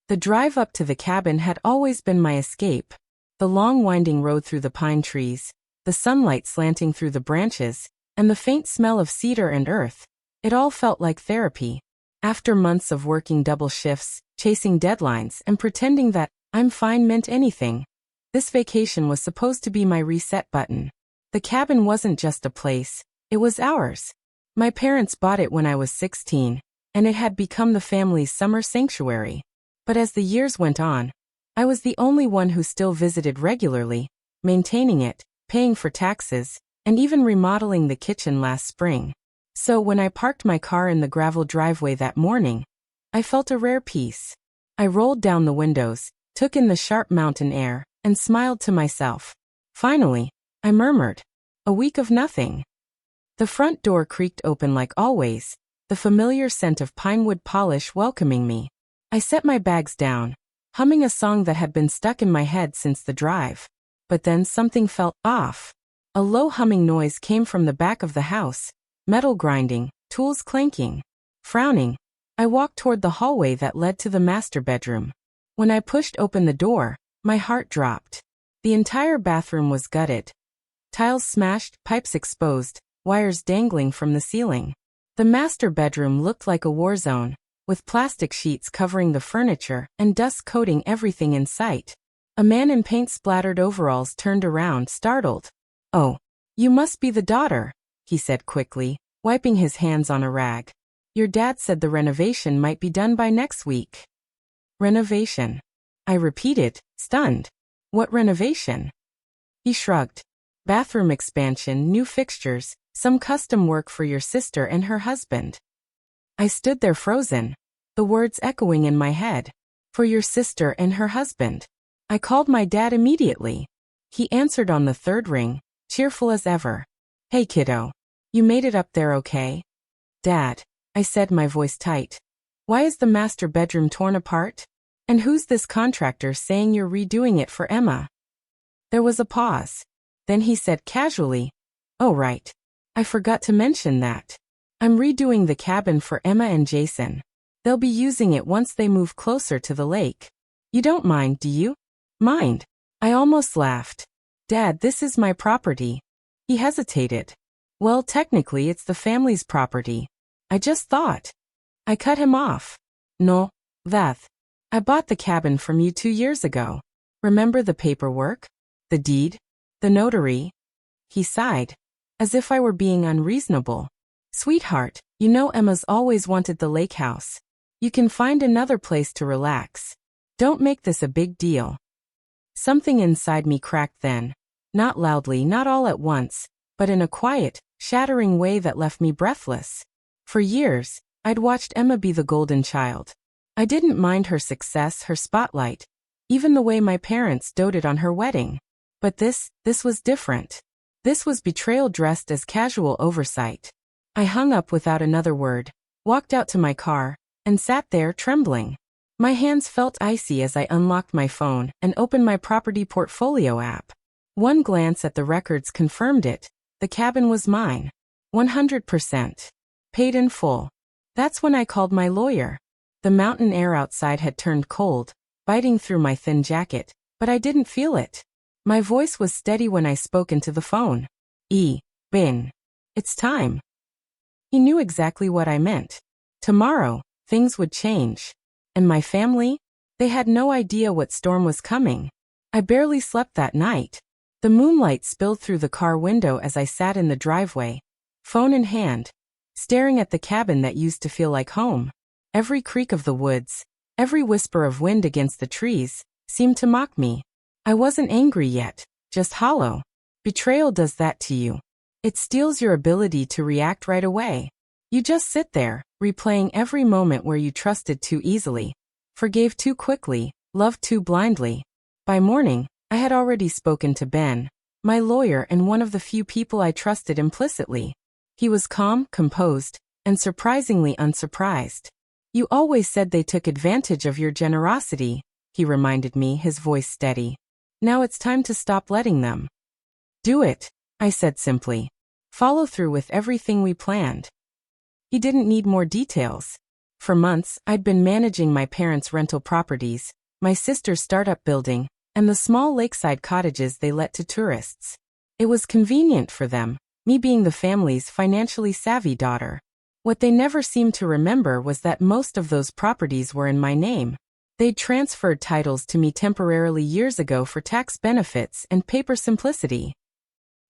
The drive up to the cabin had always been my escape. The long winding road through the pine trees, the sunlight slanting through the branches, and the faint smell of cedar and earth. It all felt like therapy. After months of working double shifts, chasing deadlines, and pretending that I'm fine meant anything, this vacation was supposed to be my reset button. The cabin wasn't just a place, it was ours. My parents bought it when I was 16, and it had become the family's summer sanctuary. But as the years went on, I was the only one who still visited regularly, maintaining it, paying for taxes, and even remodeling the kitchen last spring. So when I parked my car in the gravel driveway that morning, I felt a rare peace. I rolled down the windows, took in the sharp mountain air, and smiled to myself. Finally, I murmured, a week of nothing. The front door creaked open like always, the familiar scent of pinewood polish welcoming me. I set my bags down, humming a song that had been stuck in my head since the drive. But then something felt off. A low humming noise came from the back of the house, metal grinding, tools clanking. Frowning, I walked toward the hallway that led to the master bedroom. When I pushed open the door, my heart dropped. The entire bathroom was gutted. Tiles smashed, pipes exposed, wires dangling from the ceiling. The master bedroom looked like a war zone, with plastic sheets covering the furniture and dust coating everything in sight. A man in paint-splattered overalls turned around, startled. "Oh, you must be the daughter," he said quickly, wiping his hands on a rag. "Your dad said the renovation might be done by next week." "Renovation?" I repeated, stunned. "What renovation?" He shrugged. "Bathroom expansion, new fixtures, some custom work for your sister and her husband." I stood there frozen, the words echoing in my head. For your sister and her husband. I called my dad immediately. He answered on the third ring, cheerful as ever. "Hey kiddo. You made it up there okay?" "Dad," I said, my voice tight. "Why is the master bedroom torn apart? And who's this contractor saying you're redoing it for Emma?" There was a pause. Then he said casually, "Oh right. I forgot to mention that. I'm redoing the cabin for Emma and Jason. They'll be using it once they move closer to the lake. You don't mind, do you?" "Mind?" I almost laughed. "Dad, this is my property." He hesitated. "Well, technically it's the family's property. I just thought." I cut him off. "No, Vath. I bought the cabin from you 2 years ago. Remember the paperwork? The deed? The notary?" He sighed, as if I were being unreasonable. "Sweetheart, you know Emma's always wanted the lake house. You can find another place to relax. Don't make this a big deal." Something inside me cracked then. Not loudly, not all at once, but in a quiet, shattering way that left me breathless. For years, I'd watched Emma be the golden child. I didn't mind her success, her spotlight, even the way my parents doted on her wedding. But this was different. This was betrayal dressed as casual oversight. I hung up without another word, walked out to my car, and sat there trembling. My hands felt icy as I unlocked my phone and opened my property portfolio app. One glance at the records confirmed it. The cabin was mine. 100%. Paid in full. That's when I called my lawyer. The mountain air outside had turned cold, biting through my thin jacket, but I didn't feel it. My voice was steady when I spoke into the phone. Ben. It's time." He knew exactly what I meant. Tomorrow, things would change. And my family? They had no idea what storm was coming. I barely slept that night. The moonlight spilled through the car window as I sat in the driveway, phone in hand, staring at the cabin that used to feel like home. Every creak of the woods, every whisper of wind against the trees, seemed to mock me. I wasn't angry yet, just hollow. Betrayal does that to you. It steals your ability to react right away. You just sit there, replaying every moment where you trusted too easily, forgave too quickly, loved too blindly. By morning, I had already spoken to Ben, my lawyer and one of the few people I trusted implicitly. He was calm, composed, and surprisingly unsurprised. "You always said they took advantage of your generosity," he reminded me, his voice steady. "Now it's time to stop letting them." "Do it," I said simply. "Follow through with everything we planned." He didn't need more details. For months, I'd been managing my parents' rental properties, my sister's startup building, and the small lakeside cottages they let to tourists. It was convenient for them, me being the family's financially savvy daughter. What they never seemed to remember was that most of those properties were in my name. They'd transferred titles to me temporarily years ago for tax benefits and paper simplicity.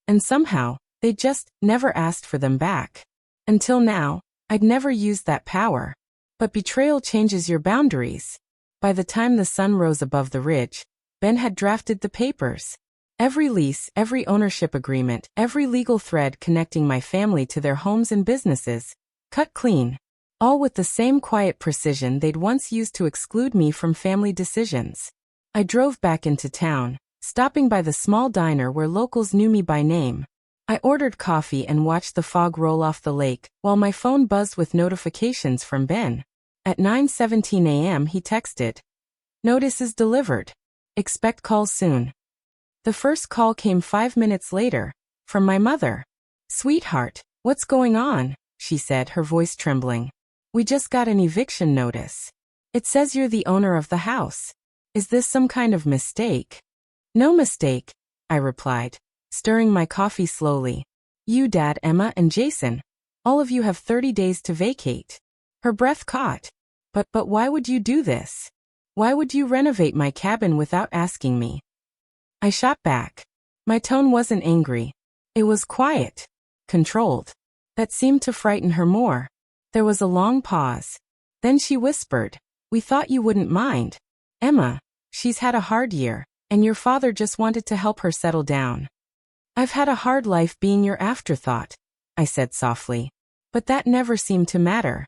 And somehow, they just never asked for them back. Until now, I'd never used that power. But betrayal changes your boundaries. By the time the sun rose above the ridge, Ben had drafted the papers. Every lease, every ownership agreement, every legal thread connecting my family to their homes and businesses, cut clean. All with the same quiet precision they'd once used to exclude me from family decisions. I drove back into town, stopping by the small diner where locals knew me by name. I ordered coffee and watched the fog roll off the lake, while my phone buzzed with notifications from Ben. At 9:17 a.m. he texted, "Notice is delivered. Expect calls soon." The first call came 5 minutes later, from my mother. "Sweetheart, what's going on?" she said, her voice trembling. "We just got an eviction notice. It says you're the owner of the house. Is this some kind of mistake?" "No mistake," I replied, stirring my coffee slowly. "You, Dad, Emma, and Jason, all of you have 30 days to vacate." Her breath caught. But why would you do this? Why would you renovate my cabin without asking me?" I shot back. My tone wasn't angry. It was quiet, controlled. That seemed to frighten her more. There was a long pause. Then she whispered, "We thought you wouldn't mind. Emma, she's had a hard year, and your father just wanted to help her settle down." "I've had a hard life being your afterthought," I said softly. But that never seemed to matter.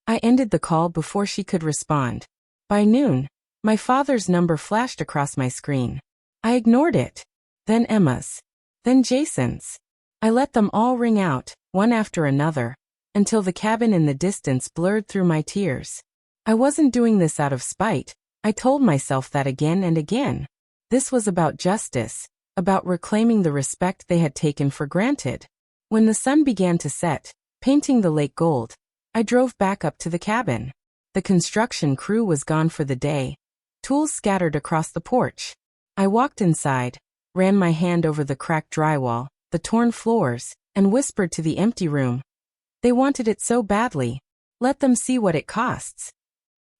I ended the call before she could respond. By noon, my father's number flashed across my screen. I ignored it. Then Emma's. Then Jason's. I let them all ring out, one after another, until the cabin in the distance blurred through my tears. I wasn't doing this out of spite. I told myself that again and again. This was about justice, about reclaiming the respect they had taken for granted. When the sun began to set, painting the lake gold, I drove back up to the cabin. The construction crew was gone for the day, tools scattered across the porch. I walked inside, ran my hand over the cracked drywall, the torn floors, and whispered to the empty room. They wanted it so badly. Let them see what it costs.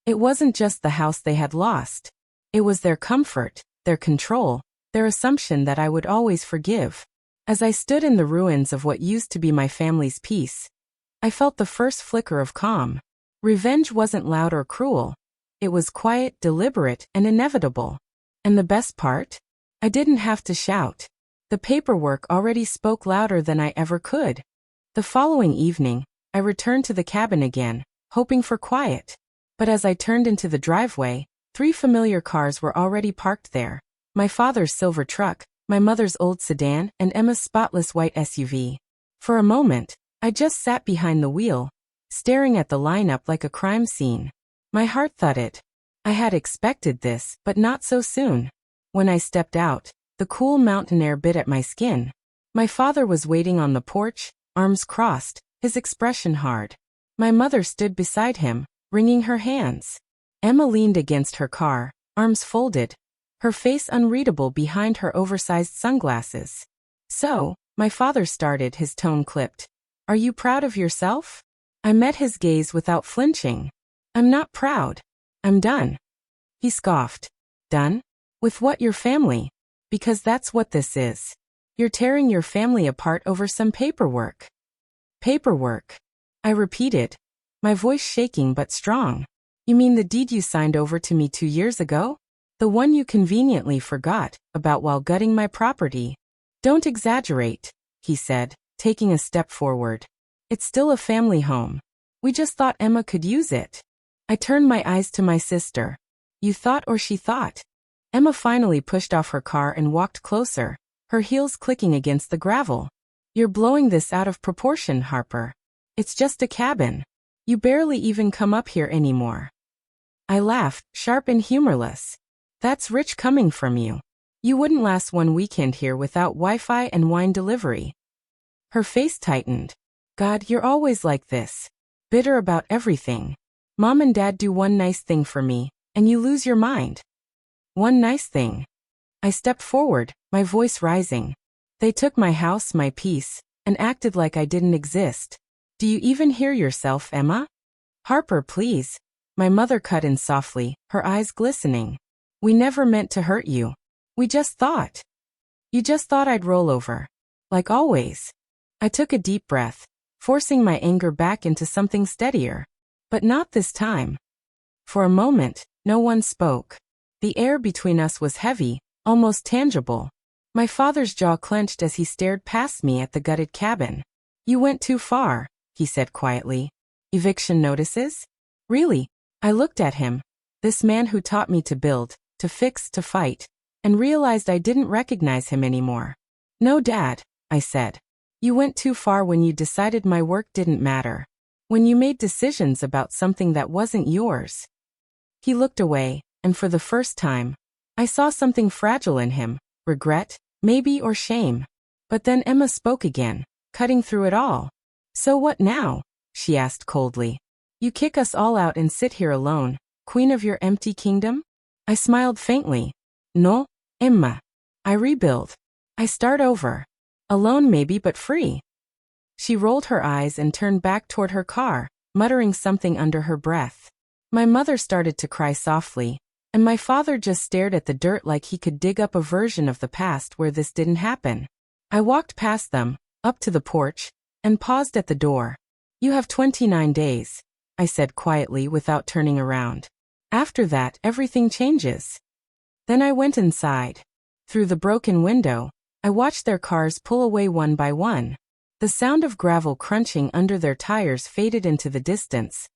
It wasn't just the house they had lost. It was their comfort, their control, their assumption that I would always forgive. As I stood in the ruins of what used to be my family's peace, I felt the first flicker of calm. Revenge wasn't loud or cruel. It was quiet, deliberate, and inevitable. And the best part? I didn't have to shout. The paperwork already spoke louder than I ever could. The following evening, I returned to the cabin again, hoping for quiet. But as I turned into the driveway, 3 familiar cars were already parked there. My father's silver truck, my mother's old sedan, and Emma's spotless white SUV. For a moment, I just sat behind the wheel, staring at the lineup like a crime scene. My heart thudded. I had expected this, but not so soon. When I stepped out, the cool mountain air bit at my skin. My father was waiting on the porch, arms crossed, his expression hard. My mother stood beside him, wringing her hands. Emma leaned against her car, arms folded, her face unreadable behind her oversized sunglasses. "So," my father started, his tone clipped. "Are you proud of yourself?" I met his gaze without flinching. "I'm not proud. I'm done." He scoffed. "Done? With what, your family? Because that's what this is. You're tearing your family apart over some paperwork." "Paperwork," I repeated, my voice shaking but strong. "You mean the deed you signed over to me 2 years ago? The one you conveniently forgot about while gutting my property?" "Don't exaggerate," he said, taking a step forward. "It's still a family home. We just thought Emma could use it." I turned my eyes to my sister. "You thought, or she thought?" Emma finally pushed off her car and walked closer, her heels clicking against the gravel. "You're blowing this out of proportion, Harper. It's just a cabin. You barely even come up here anymore." I laughed, sharp and humorless. "That's rich coming from you. You wouldn't last one weekend here without Wi-Fi and wine delivery." Her face tightened. "God, you're always like this. Bitter about everything." Mom and Dad do one nice thing for me, and you lose your mind. One nice thing. I stepped forward, my voice rising. They took my house, my peace, and acted like I didn't exist. Do you even hear yourself, Emma? Harper, please. My mother cut in softly, her eyes glistening. We never meant to hurt you. We just thought. You just thought I'd roll over. Like always. I took a deep breath, forcing my anger back into something steadier. But not this time. For a moment, no one spoke. The air between us was heavy, almost tangible. My father's jaw clenched as he stared past me at the gutted cabin. You went too far, he said quietly. Eviction notices? Really? I looked at him, this man who taught me to build, to fix, to fight, and realized I didn't recognize him anymore. No, Dad, I said. You went too far when you decided my work didn't matter. When you made decisions about something that wasn't yours. He looked away, and for the first time, I saw something fragile in him, regret, maybe, or shame. But then Emma spoke again, cutting through it all. So what now? She asked coldly. You kick us all out and sit here alone, queen of your empty kingdom? I smiled faintly. No, Emma. I rebuild. I start over. Alone maybe, but free. She rolled her eyes and turned back toward her car, muttering something under her breath. My mother started to cry softly, and my father just stared at the dirt like he could dig up a version of the past where this didn't happen. I walked past them, up to the porch, and paused at the door. You have 29 days, I said quietly without turning around. After that, everything changes. Then I went inside. Through the broken window, I watched their cars pull away one by one. The sound of gravel crunching under their tires faded into the distance,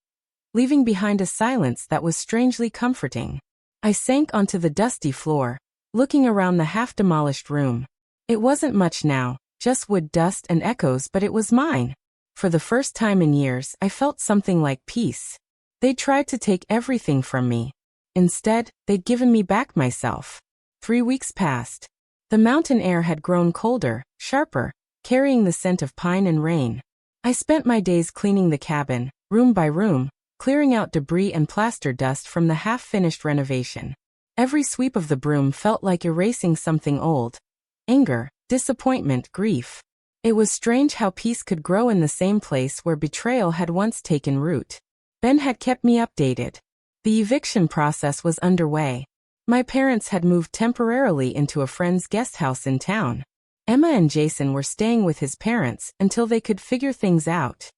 leaving behind a silence that was strangely comforting. I sank onto the dusty floor, looking around the half-demolished room. It wasn't much now, just wood dust and echoes, but it was mine. For the first time in years, I felt something like peace. They tried to take everything from me. Instead, they'd given me back myself. 3 weeks passed. The mountain air had grown colder, sharper, carrying the scent of pine and rain. I spent my days cleaning the cabin, room by room, clearing out debris and plaster dust from the half-finished renovation. Every sweep of the broom felt like erasing something old. Anger, disappointment, grief. It was strange how peace could grow in the same place where betrayal had once taken root. Ben had kept me updated. The eviction process was underway. My parents had moved temporarily into a friend's guest house in town. Emma and Jason were staying with his parents until they could figure things out.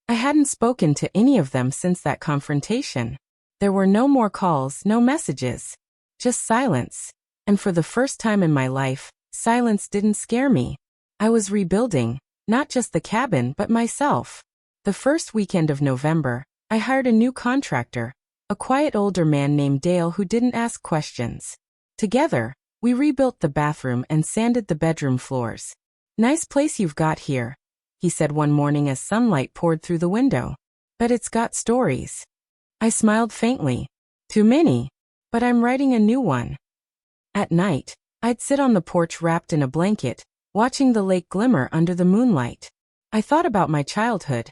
I hadn't spoken to any of them since that confrontation. There were no more calls, no messages. Just silence. And for the first time in my life, silence didn't scare me. I was rebuilding, not just the cabin but myself. The first weekend of November, I hired a new contractor, a quiet older man named Dale who didn't ask questions. Together, we rebuilt the bathroom and sanded the bedroom floors. Nice place you've got here, he said one morning as sunlight poured through the window. But it's got stories. I smiled faintly. Too many. But I'm writing a new one. At night, I'd sit on the porch wrapped in a blanket, watching the lake glimmer under the moonlight. I thought about my childhood.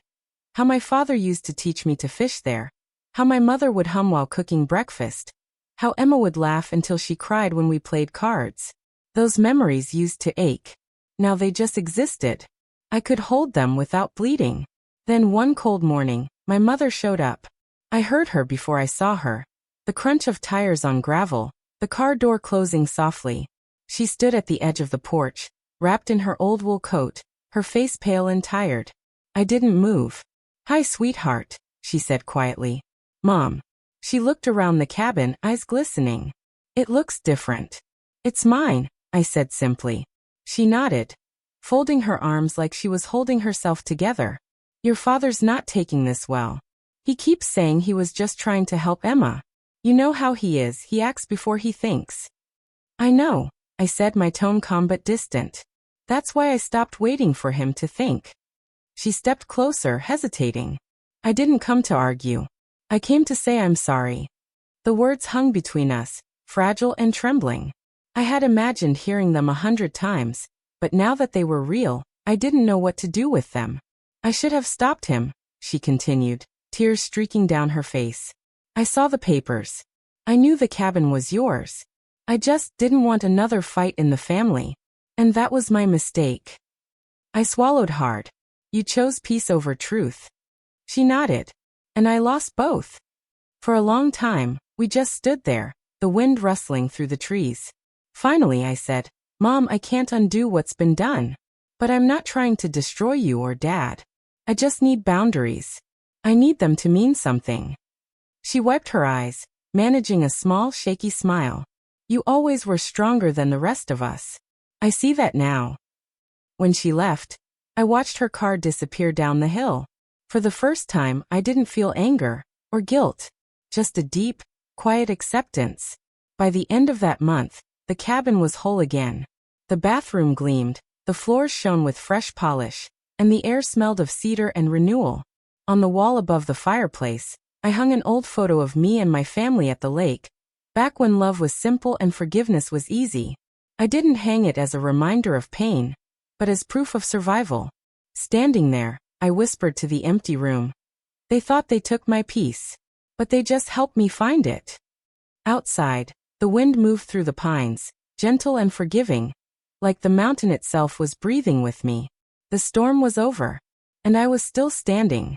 How my father used to teach me to fish there. How my mother would hum while cooking breakfast. How Emma would laugh until she cried when we played cards. Those memories used to ache. Now they just existed. I could hold them without bleeding. Then one cold morning, my mother showed up. I heard her before I saw her. The crunch of tires on gravel, the car door closing softly. She stood at the edge of the porch, wrapped in her old wool coat, her face pale and tired. I didn't move. Hi, sweetheart, she said quietly. Mom. She looked around the cabin, eyes glistening. It looks different. It's mine, I said simply. She nodded, folding her arms like she was holding herself together. Your father's not taking this well. He keeps saying he was just trying to help Emma. You know how he is, he acts before he thinks. I know, I said, my tone calm but distant. That's why I stopped waiting for him to think. She stepped closer, hesitating. I didn't come to argue. I came to say I'm sorry. The words hung between us, fragile and trembling. I had imagined hearing them 100 times, but now that they were real, I didn't know what to do with them. I should have stopped him, she continued, tears streaking down her face. I saw the papers. I knew the cabin was yours. I just didn't want another fight in the family. And that was my mistake. I swallowed hard. You chose peace over truth. She nodded. And I lost both. For a long time, we just stood there, the wind rustling through the trees. Finally, I said, Mom, I can't undo what's been done. But I'm not trying to destroy you or Dad. I just need boundaries. I need them to mean something. She wiped her eyes, managing a small, shaky smile. You always were stronger than the rest of us. I see that now. When she left, I watched her car disappear down the hill. For the first time, I didn't feel anger or guilt, just a deep, quiet acceptance. By the end of that month, the cabin was whole again. The bathroom gleamed, the floors shone with fresh polish, and the air smelled of cedar and renewal. On the wall above the fireplace, I hung an old photo of me and my family at the lake, back when love was simple and forgiveness was easy. I didn't hang it as a reminder of pain, but as proof of survival. Standing there, I whispered to the empty room. They thought they took my peace, but they just helped me find it. Outside, the wind moved through the pines, gentle and forgiving, like the mountain itself was breathing with me. The storm was over, and I was still standing,